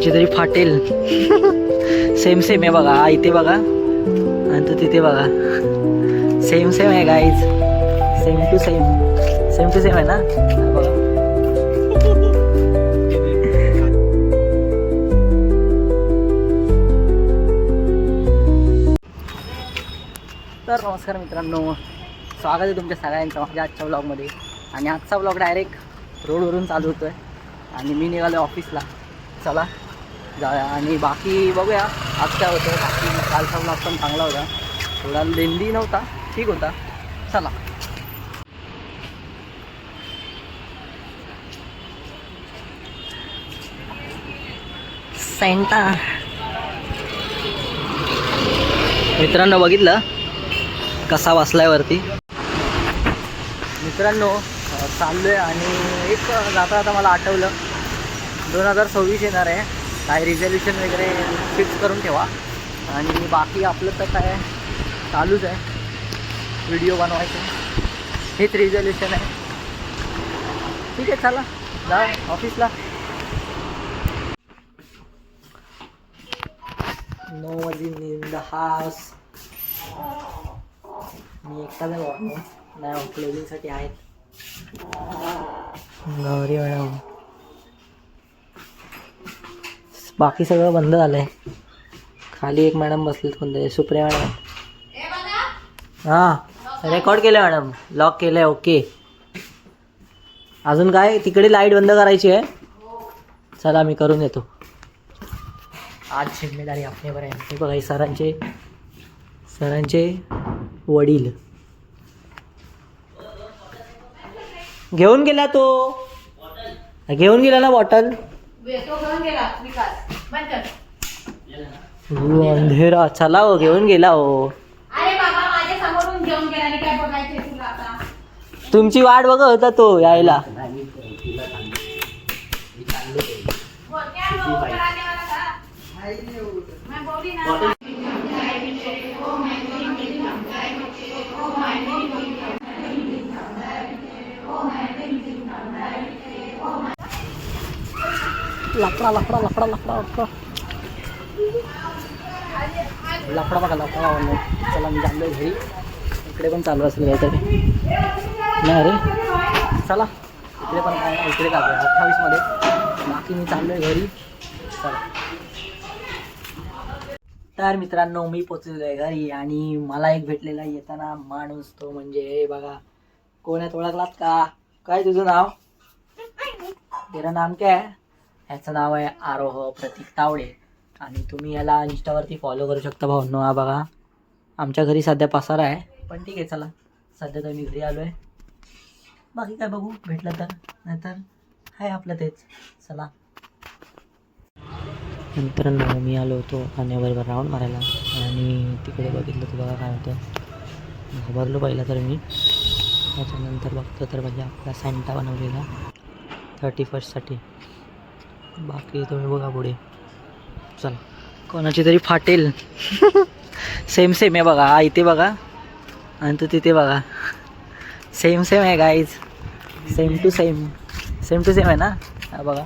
कोणाची तरी फाटेल. Same same आहे बघा, हा इथे बघा आणि तो तिथे बघा. सेम सेम आहे guys, same to same, same to same आहे ना बघा. तर नमस्कार मित्रांनो, स्वागत आहे तुमच्या सगळ्यांचं माझ्या आजच्या व्लॉगमध्ये. आणि आजचा व्लॉग डायरेक्ट रोडवरून चालू होतो आहे आणि मी निघालो ऑफिसला. चला जाऊया आणि बाकी बघूया आज काय होतं. बाकी कालचा व्लॉग पण चांगला होता, थोडा लेंदी नव्हता, ठीक होता. चला सेंटा. मित्रांनो बघितलं कसा बसलाय वरती. मित्रांनो चाललोय आणि एक जाता जाता मला आठवलं 2026 येणार आहे. काय रिझोल्युशन वगैरे फिक्स करून ठेवा. आणि बाकी आपलं तर काय चालूच आहे व्हिडिओ बनवायचं, हेच रिझोल्युशन आहे. ठीक आहे, चला जा ऑफिसला. 9 वाजले इन द हाऊस. मी एकटाच नाही, क्लोजिंगसाठी आहेत गौरी मॅडम. बाकी सगळं बंद झालं आहे. खाली एक मॅडम बसलेत, कोणते सुप्रिया मॅडम. हां रेकॉर्ड केलं मॅडम, लॉक केलं आहे. ओके, अजून काय तिकडे लाईट बंद करायची आहे. चला मी करून येतो. आज जिम्मेदारी आपल्यावर आहे. हे बघा सरांचे वडील घेऊन गेला, तो घेऊन गेला ना बॉटल. अंधेरा. चला हो, घेऊन गेला हो. तुमची वाट बघत होता तो यायला. लफडा लफडा लफडा लफडा लफडा लफडा बघा, लफडा. चला मी चाललोय घरी. इकडे पण चालू असेल काहीतरी नाही रे. चला इकडे पण काय, इकडे जाऊया 28 मध्ये. बाकी मी चाललोय घरी. चला. तर मित्रांनो मी पोचलेलो आहे घरी आणि मला एक भेटलेला येताना माणूस, तो म्हणजे हे बघा. कोण आहे, ओळखलात का? काय तुझं नाव? तेरा नाम क्या आहे? ह्याचं नाव आहे आरोह प्रतीक तावडे. आणि तुम्ही याला इंस्टावरती फॉलो करू शकता भाऊंनो. हा बघा, आमच्या घरी सध्या पसारा आहे, पण ठीक आहे चला. सध्या तर मी घरी आलो आहे. बाकी काय बघू भेटलं तर, नाहीतर आहे आपलं तेच. चला. नंतर मी आलो होतो पाण्याबरोबर राऊंड मारायला आणि तिकडे बघितलं तर बघा काय होतं. घाबरलो पहिला तर मी. त्याच्यानंतर बघतो तर म्हणजे आपला सँटा बनवलेला 31st बाकी तुम्ही बघा पुढे. चला. कोणाची तरी फाटेल. सेम सेम आहे बघा, हा इथे बघा आणि तो तिथे बघा. सेम सेम आहे guys, same to same, same to same आहे ना. हा बघा.